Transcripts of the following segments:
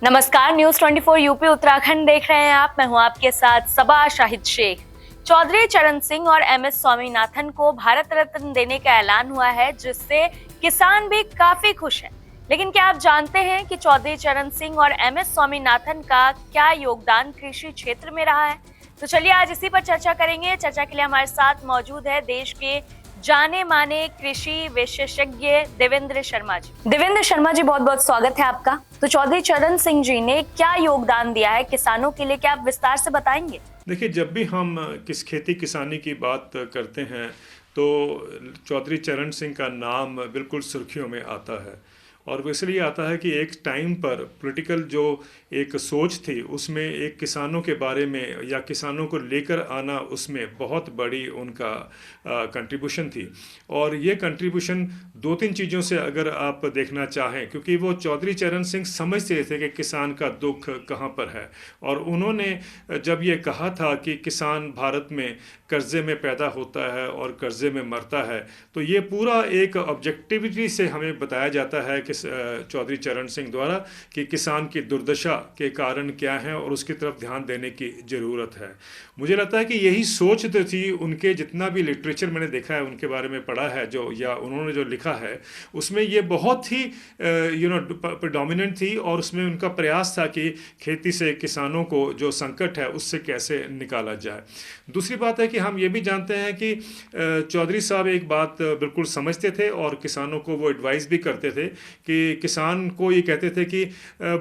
नमस्कार, news 24 UP Uttarakhand देख रहे हैं आप। मैं हूं आपके साथ सबा शाहिद शेख। चौधरी चरण सिंह और एमएस स्वामीनाथन को भारत रत्न देने का ऐलान हुआ है, जिससे किसान भी काफी खुश हैं। लेकिन क्या आप जानते हैं कि चौधरी चरण सिंह और एमएस स्वामीनाथन का क्या योगदान कृषि क्षेत्र में रहा है? तो चलिए आज इसी पर चर्चा करेंगे। चर्चा के लिए हमारे साथ मौजूद है देश के जाने माने कृषि विशेषज्ञ देवेंद्र शर्मा जी। देवेंद्र शर्मा जी, बहुत बहुत स्वागत है आपका। तो चौधरी चरण सिंह जी ने क्या योगदान दिया है किसानों के लिए, क्या आप विस्तार से बताएंगे? देखिए, जब भी हम खेती किसानी की बात करते हैं तो चौधरी चरण सिंह का नाम बिल्कुल सुर्खियों में आता है। और वो इसलिए आता है कि एक टाइम पर पॉलिटिकल जो एक सोच थी उसमें एक किसानों के बारे में या किसानों को लेकर आना, उसमें बहुत बड़ी उनका कंट्रीब्यूशन थी। और ये कंट्रीब्यूशन दो तीन चीज़ों से अगर आप देखना चाहें, क्योंकि वो चौधरी चरण सिंह समझते थे कि किसान का दुख कहाँ पर है। और उन्होंने जब ये कहा था कि किसान भारत में कर्जे में पैदा होता है और कर्जे में मरता है, तो ये पूरा एक ऑब्जेक्टिविटी से हमें बताया जाता है कि चौधरी चरण सिंह द्वारा कि किसान की दुर्दशा के कारण क्या है और उसकी तरफ ध्यान देने की ज़रूरत है। मुझे लगता है कि यही सोच तो थी उनके। जितना भी लिटरेचर मैंने देखा है, उनके बारे में पढ़ा है जो, या उन्होंने जो लिखा है, उसमें ये बहुत ही प्रेडोमिनेंट थी। और उसमें उनका प्रयास था कि खेती से किसानों को जो संकट है उससे कैसे निकाला जाए। दूसरी बात है कि हम ये भी जानते हैं कि चौधरी साहब एक बात बिल्कुल समझते थे और किसानों को वो एडवाइस भी करते थे कि किसान को ये कहते थे कि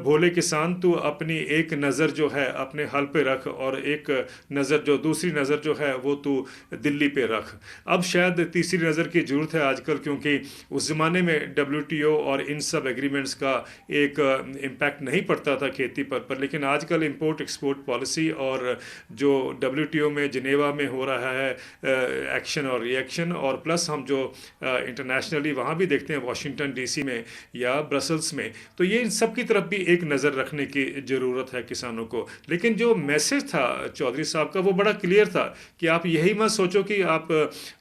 भोले किसान, तू अपनी एक नज़र जो है अपने हल पे रख और एक नज़र जो दूसरी नज़र जो है वो तू दिल्ली पे रख। अब शायद तीसरी नज़र की ज़रूरत है आजकल, क्योंकि उस ज़माने में WTO और इन सब एग्रीमेंट्स का एक इम्पैक्ट नहीं पड़ता था खेती पर लेकिन आजकल इंपोर्ट एक्सपोर्ट पॉलिसी और जो WTO में जिनेवा में हो रहा है एक्शन और रिएक्शन, और प्लस हम जो इंटरनेशनली वहाँ भी देखते हैं वॉशिंगटन DC में या ब्रसल्स में, तो ये इन सब की तरफ भी एक नज़र रखने की ज़रूरत है किसानों को। लेकिन जो मैसेज था चौधरी साहब का वो बड़ा क्लियर था कि आप यही मत सोचो कि आप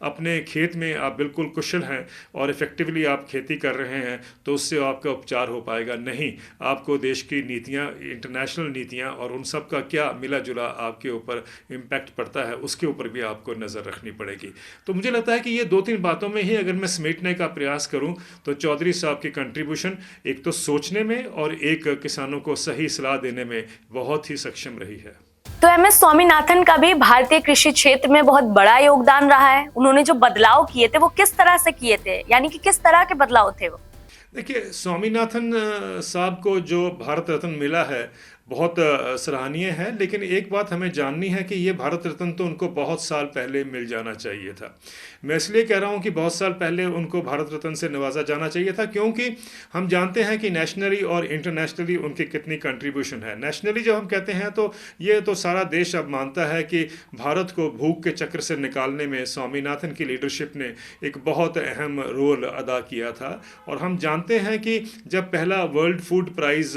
अपने खेत में आप बिल्कुल कुशल हैं और इफ़ेक्टिवली आप खेती कर रहे हैं तो उससे आपका उपचार हो पाएगा। नहीं, आपको देश की नीतियाँ, इंटरनेशनल नीतियाँ और उन सब का क्या मिला जुला आपके ऊपर इम्पैक्ट पड़ता है, उसके ऊपर भी आपको नज़र रखनी पड़ेगी। तो मुझे लगता है कि ये दो तीन बातों में ही अगर मैं समेटने का प्रयास करूँ तो चौधरी साहब की कंट्रीब्यूशन एक तो सोचने में और एक किसानों को सही सलाह देने में बहुत ही सक्षम रही है। तो एमएस स्वामीनाथन का भी भारतीय कृषि क्षेत्र में बहुत बड़ा योगदान रहा है। उन्होंने जो बदलाव किए थे वो किस तरह से किए थे, यानी कि किस तरह के बदलाव थे वो? देखिए, स्वामीनाथन साहब को जो भारत रत्न मिला है बहुत सराहनीय है, लेकिन एक बात हमें जाननी है कि ये भारत रत्न तो उनको बहुत साल पहले मिल जाना चाहिए था। मैं इसलिए कह रहा हूँ कि बहुत साल पहले उनको भारत रत्न से नवाजा जाना चाहिए था, क्योंकि हम जानते हैं कि नेशनली और इंटरनेशनली उनकी कितनी कंट्रीब्यूशन है। नेशनली जब हम कहते हैं तो ये तो सारा देश अब मानता है कि भारत को भूख के चक्र से निकालने में स्वामीनाथन की लीडरशिप ने एक बहुत अहम रोल अदा किया था। और हम जानते हैं कि जब पहला World Food Prize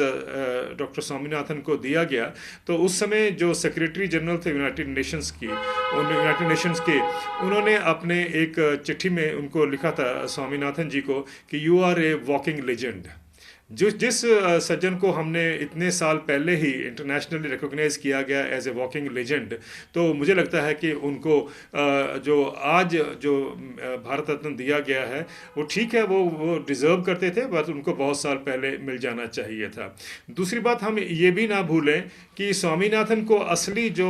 doctor Swaminathan को दिया गया तो उस समय जो सेक्रेटरी जनरल थे यूनाइटेड नेशंस के, उन्होंने अपने एक चिट्ठी में उनको लिखा था स्वामीनाथन जी को कि you are a walking legend. जिस सज्जन को हमने इतने साल पहले ही इंटरनेशनली रिकॉग्नाइज किया गया एज ए वॉकिंग लेजेंड, तो मुझे लगता है कि उनको जो आज जो भारत रत्न दिया गया है वो ठीक है, वो डिज़र्व करते थे, बस उनको बहुत साल पहले मिल जाना चाहिए था। दूसरी बात, हम ये भी ना भूलें कि स्वामीनाथन को असली जो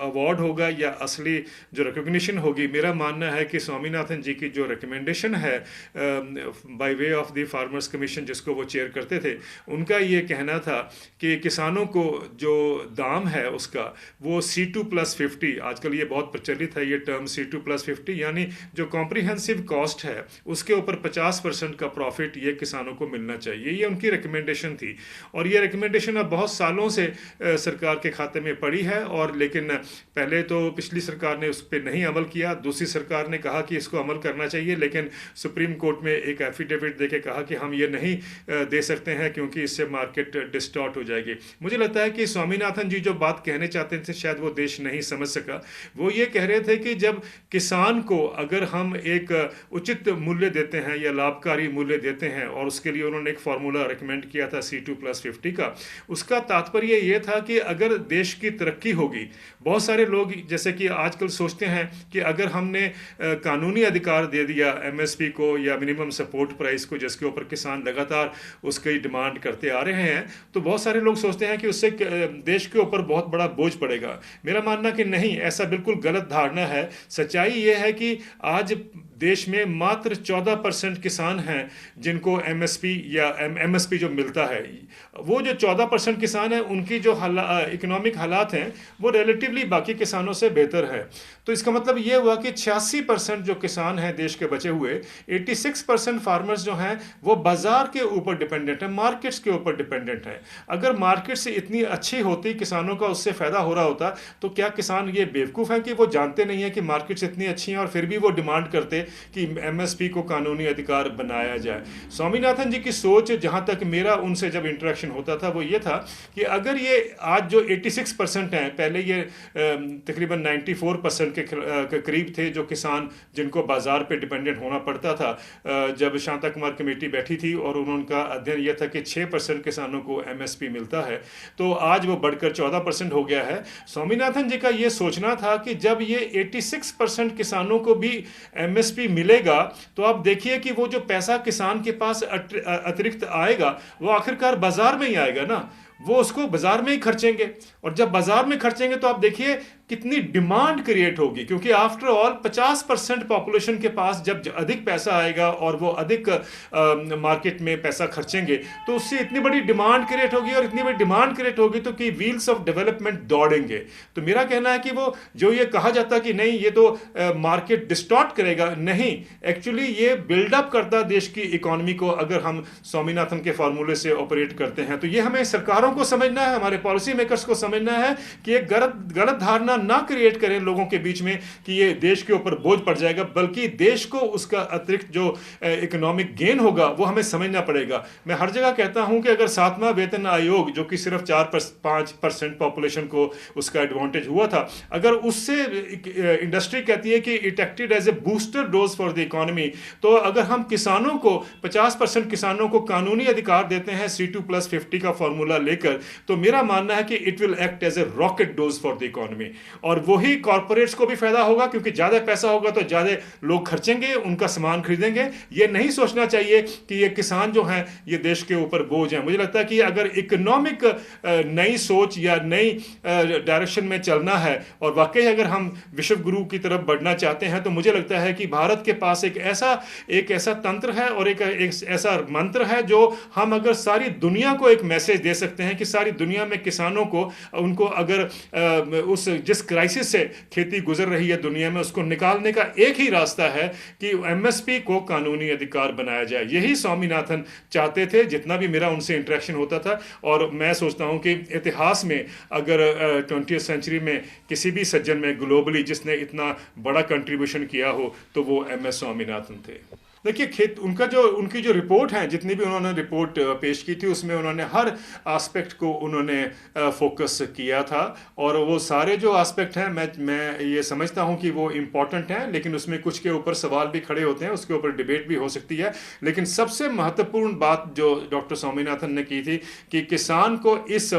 अवार्ड होगा या असली जो रिकॉग्निशन होगी, मेरा मानना है कि स्वामीनाथन जी की जो रिकमेंडेशन है by way of the farmers commission जिसको वो चेयर करते थे, उनका ये कहना था कि किसानों को जो दाम है उसका वो C2+50, आजकल ये बहुत प्रचलित है ये टर्म C2+50, यानी जो कॉम्प्रिहेंसिव कॉस्ट है उसके ऊपर 50% का प्रॉफिट ये किसानों को मिलना चाहिए। ये उनकी रिकमेंडेशन थी और ये रिकमेंडेशन अब बहुत सालों से सरकार के खाते में पड़ी है। और लेकिन पहले तो पिछली सरकार ने उस पर नहीं अमल किया, दूसरी सरकार ने कहा कि इसको अमल करना चाहिए, लेकिन सुप्रीम कोर्ट में एक एफिडेविट देके कहा कि हम ये नहीं दे सकते हैं, क्योंकि इससे मार्केट डिस्टॉर्ट हो जाएगी। मुझे लगता है कि स्वामीनाथन जी जो बात कहने चाहते थे शायद वो देश नहीं समझ सका। वो ये कह रहे थे कि जब किसान को अगर हम एक उचित मूल्य देते हैं या लाभकारी मूल्य देते हैं, और उसके लिए उन्होंने एक फार्मूला रिकमेंड किया था C2+50 का, उसका तात्पर्य ये था कि अगर देश की तरक्की होगी, बहुत सारे लोग जैसे कि आजकल सोचते हैं कि अगर हमने कानूनी अधिकार दे दिया MSP को या मिनिमम सपोर्ट प्राइस को, जिसके ऊपर किसान लगातार उसकी डिमांड करते आ रहे हैं, तो बहुत सारे लोग सोचते हैं कि उससे देश के ऊपर बहुत बड़ा बोझ पड़ेगा। मेरा मानना कि नहीं, ऐसा बिल्कुल गलत धारणा है। सच्चाई ये है कि आज देश में मात्र 14% किसान हैं जिनको MSP या MSP जो मिलता है। वो जो 14% किसान हैं उनकी जो इकोनॉमिक हालात हैं वो रिलेटिवली बाकी किसानों से बेहतर है। तो इसका मतलब ये हुआ कि 86% जो किसान हैं देश के बचे हुए, 86% फार्मर्स जो हैं वो बाजार के ऊपर डिपेंडेंट हैं, मार्केट्स के ऊपर डिपेंडेंट हैं। अगर मार्केट्स इतनी अच्छी होती, किसानों का उससे फ़ायदा हो रहा होता, तो क्या किसान ये बेवकूफ़ हैं कि वो जानते नहीं हैं कि मार्केट्स इतनी अच्छी हैं और फिर भी वो डिमांड करते कि MSP को कानूनी अधिकार बनाया जाए? स्वामीनाथन जी की सोच, जहाँ तक मेरा उनसे जब इंटरेक्शन होता था, वो ये था कि अगर ये आज जो 86% हैं, पहले ये तकरीबन 94% के करीब थे जो किसान जिनको बाजार पे डिपेंडेंट होना पड़ता था, जब शांता कुमार कमेटी बैठी थी और उनका अध्ययन यह था कि 6% किसानों को MSP मिलता है, तो आज वो बढ़कर 14% हो गया है। स्वामीनाथन जी का ये सोचना था कि जब ये 86% किसानों को भी MSP मिलेगा, तो आप देखिए कि वो जो पैसा किसान के पास अतिरिक्त आएगा वो आखिरकार बाजार में ही आएगा ना, वो उसको बाजार में ही खर्चेंगे। और जब बाजार में खर्चेंगे तो आप देखिए कितनी डिमांड क्रिएट होगी, क्योंकि आफ्टर ऑल 50% पॉपुलेशन के पास जब अधिक पैसा आएगा और वो अधिक मार्केट में पैसा खर्चेंगे, तो उससे इतनी बड़ी डिमांड क्रिएट होगी, और इतनी बड़ी डिमांड क्रिएट होगी तो कि व्हील्स ऑफ डेवलपमेंट दौड़ेंगे। तो मेरा कहना है कि वो जो ये कहा जाता कि नहीं ये तो मार्केट डिस्टॉर्ट करेगा, नहीं, एक्चुअली ये बिल्डअप करता देश की इकोनॉमी को। अगर हम स्वामीनाथन के फार्मूले से ऑपरेट करते हैं तो ये हमें सरकारों को समझना है, हमारे पॉलिसी मेकर्स को समझना है कि एक गलत धारणा ना क्रिएट करें लोगों के बीच में कि ये देश के ऊपर बोझ पड़ जाएगा, बल्कि देश को उसका अतिरिक्त जो इकोनॉमिक गेन होगा वो हमें समझना पड़ेगा। मैं हर जगह कहता हूं कि अगर 7वां वेतन आयोग, जो कि सिर्फ 4-5% पॉपुलेशन को उसका एडवांटेज हुआ था, अगर उससे इंडस्ट्री कहती है कि it acted as a booster dose for the economy, तो अगर हम किसानों को 50% किसानों को कानूनी अधिकार देते हैं C2+50 का फॉर्मूला लेकर, तो मेरा मानना है कि it will act as a rocket dose for the economy. और वही कॉर्पोरेट्स को भी फायदा होगा, क्योंकि ज्यादा पैसा होगा तो ज्यादा लोग खर्चेंगे, उनका सामान खरीदेंगे। ये नहीं सोचना चाहिए कि ये किसान जो हैं ये देश के ऊपर बोझ हैं। मुझे लगता है कि अगर इकोनॉमिक नई सोच या नई डायरेक्शन में चलना है और वाकई अगर हम विश्व गुरु की तरफ बढ़ना चाहते हैं, तो मुझे लगता है कि भारत के पास एक ऐसा तंत्र है और एक ऐसा मंत्र है जो हम अगर सारी दुनिया को एक मैसेज दे सकते हैं कि सारी दुनिया में किसानों को, उनको अगर जिस क्राइसिस से खेती गुजर रही है दुनिया में, उसको निकालने का एक ही रास्ता है कि MSP को कानूनी अधिकार बनाया जाए। यही स्वामीनाथन चाहते थे, जितना भी मेरा उनसे इंटरेक्शन होता था। और मैं सोचता हूं कि इतिहास में अगर 20th सेंचुरी में किसी भी सज्जन में ग्लोबली जिसने इतना बड़ा कंट्रीब्यूशन किया हो तो वो MS स्वामीनाथन थे। देखिए उनकी जो रिपोर्ट है, जितनी भी उन्होंने रिपोर्ट पेश की थी, उसमें उन्होंने हर एस्पेक्ट को उन्होंने फोकस किया था, और वो सारे जो एस्पेक्ट हैं मैं ये समझता हूं कि वो इम्पॉर्टेंट हैं, लेकिन उसमें कुछ के ऊपर सवाल भी खड़े होते हैं, उसके ऊपर डिबेट भी हो सकती है। लेकिन सबसे महत्वपूर्ण बात जो डॉक्टर स्वामीनाथन ने की थी कि किसान को इस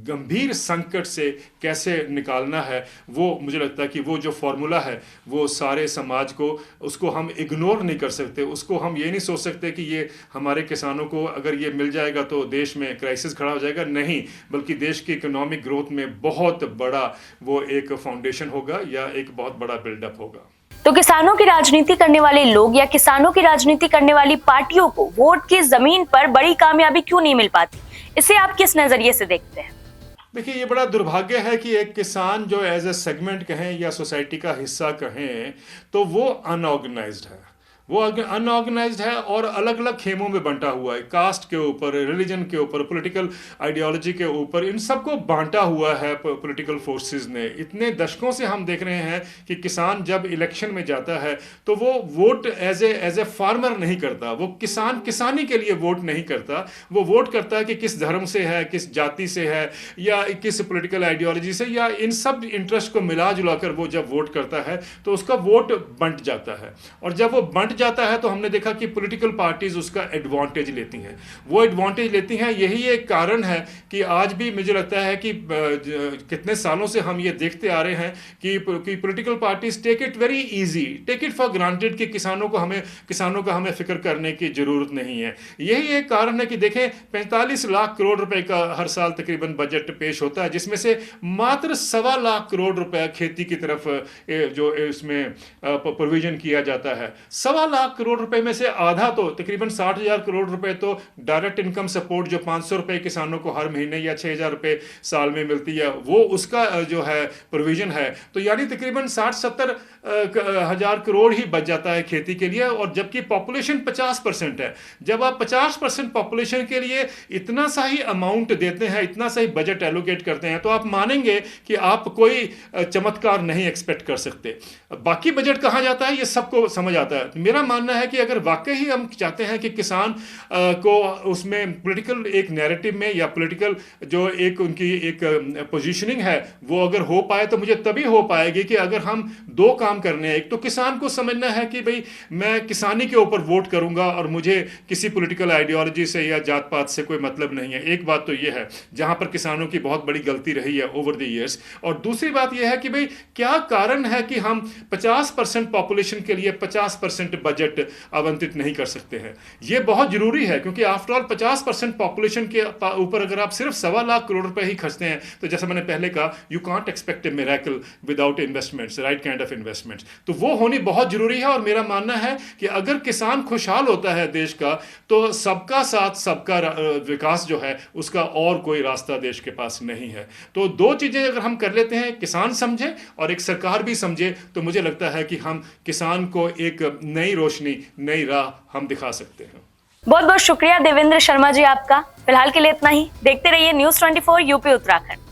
गंभीर संकट से कैसे निकालना है, वो मुझे लगता है कि वो जो फॉर्मूला है वो सारे समाज को, उसको हम इग्नोर नहीं कर सकते। उसको हम ये नहीं सोच सकते कि ये हमारे किसानों को अगर ये मिल जाएगा तो देश में क्राइसिस खड़ा हो जाएगा, नहीं, बल्कि देश की इकोनॉमिक ग्रोथ में बहुत बड़ा वो एक फाउंडेशन होगा या एक बहुत बड़ा बिल्डअप होगा। तो किसानों की राजनीति करने वाले लोग या किसानों की राजनीति करने वाली पार्टियों को वोट की जमीन पर बड़ी कामयाबी क्यों नहीं मिल पाती, इसे आप किस नजरिए से देखते हैं? देखिए, ये बड़ा दुर्भाग्य है कि एक किसान जो एज ए सेगमेंट कहें या सोसाइटी का हिस्सा कहें, तो वो अनऑर्गेनाइज्ड है, वो अनऑर्गेनाइज्ड है और अलग अलग खेमों में बंटा हुआ है, कास्ट के ऊपर, रिलीजन के ऊपर, पॉलिटिकल आइडियोलॉजी के ऊपर, इन सबको बांटा हुआ है पॉलिटिकल फोर्सेस ने। इतने दशकों से हम देख रहे हैं कि किसान जब इलेक्शन में जाता है तो वो वोट एज ए फार्मर नहीं करता, वो किसानी के लिए वोट नहीं करता, वो वोट करता है कि किस धर्म से है, किस जाति से है, या किस पॉलिटिकल आइडियोलॉजी से, या इन सब इंटरेस्ट को मिला जुला कर वो जब वोट करता है तो उसका वोट बंट जाता है। और जब वो बंट जाता है तो हमने देखा कि पॉलिटिकल पार्टीज उसका एडवांटेज लेती हैं, वो एडवांटेज लेती हैं। यही एक कारण है कि आज भी मुझे लगता है कि कितने सालों से हम ये देखते आ रहे हैं कि political parties take it very easy, take it for granted कि किसानों का हमें फिक्र करने की जरूरत नहीं है। यही एक कारण है कि देखें 45 लाख करोड़ रुपए का हर साल तकरीबन बजट पेश होता है, जिसमें से मात्र 1.25 लाख करोड़ रुपए खेती की तरफ जो इसमें प्रोविजन किया जाता है। 1.25 लाख करोड़ रुपए में से आधा तो तकरीबन 60,000 करोड़ रुपए तो डायरेक्ट इनकम सपोर्ट जो 500 रुपए किसानों को हर महीने या 6,000 रुपए साल में मिलती है, वो उसका जो है प्रोविजन है। तो यानी तकरीबन 60-70 हजार करोड़ ही बच जाता है खेती के लिए, और जबकि पॉपुलेशन 50% है। जब आप 50% पॉपुलेशन के लिए इतना सा ही अमाउंट देते हैं, इतना सा ही बजट एलोकेट करते हैं, तो आप मानेंगे कि आप कोई चमत्कार नहीं एक्सपेक्ट कर सकते। बाकी बजट कहाँ जाता है ये सबको समझ आता है। मेरा मानना है कि अगर वाकई ही हम चाहते हैं कि किसान को उसमें पॉलिटिकल एक नैरेटिव में या पॉलिटिकल जो एक उनकी एक पोजीशनिंग है वो अगर हो पाए, तो मुझे तभी हो पाएगी कि अगर हम दो काम करने हैं। एक तो किसान को समझना है कि भाई मैं किसानी के ऊपर वोट करूंगा और मुझे किसी पॉलिटिकल आइडियोलॉजी से या जात पात से कोई मतलब नहीं है। एक बात तो ये है जहां पर किसानों की बहुत बड़ी गलती रही है ओवर द ईयर्स। और दूसरी बात यह है कि भाई क्या कारण है कि हम 50% पॉपुलेशन के लिए 50% बजट आवंटित नहीं कर सकते हैं। ये बहुत जरूरी है, क्योंकि आफ्टर ऑल 50% पॉपुलेशन के ऊपर अगर आप सिर्फ 1.25 लाख करोड़ रुपए ही खर्चते हैं, तो जैसा मैंने पहले कहा, you can't expect A miracle without investments, right kind of investments. तो वो होनी बहुत जरूरी है। और मेरा मानना है कि अगर किसान खुशहाल होता है देश का, तो सबका साथ सबका विकास जो है उसका और कोई रास्ता देश के पास नहीं है। तो दो चीजें अगर हम कर लेते हैं, किसान समझे और एक सरकार भी समझे, तो मुझे लगता है कि हम किसान को एक नई रोशनी, नई राह हम दिखा सकते हैं। बहुत बहुत शुक्रिया देवेंद्र शर्मा जी आपका। फिलहाल के लिए इतना ही। देखते रहिए News 24 यूपी उत्तराखंड।